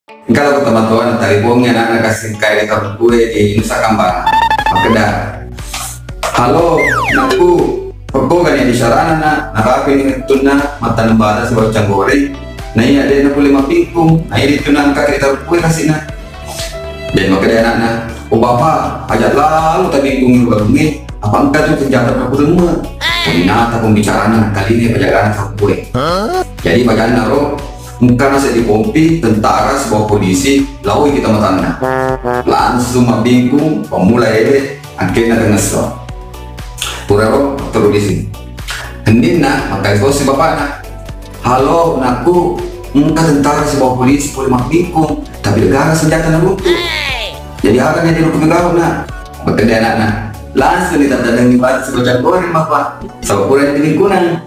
Kalau teman-teman telponnya anak kasih kayak kita kue di Nusa Kambangan, Makedah. Halo, aku pokok kan yang di sarana nak ini tuna mata nembara sebuah canggore. Nah ini ada yang boleh mapingkung. Nah ini tuna angka kita kue kasih nak. Dan Makedah anak oh bapak, ajak lalu tadi bingkung barungnya. Apa engkau tuh senjata aku semua? Ternyata pembicaraan kali ini penjagaan sama kue. Jadi bacaan naruh. Muka nasi di pompi, tentara, sebuah polisi, lalu kita matana. Langsung mabingkung, pemulai ini, akhirnya dengan so. Pura-pura terus di sini. Hendin nak, maka itu si bapak nak. Halo, naku, muka tentara, sebuah polisi, boleh mabingkung, tapi negara senjata nak butuh. Jadi akan jadi rukun negara nak. Bekerja anak-anak. Langsung ditanda dengan ibadah sebuah jagoan bapak. Sebab pura di lingkungan.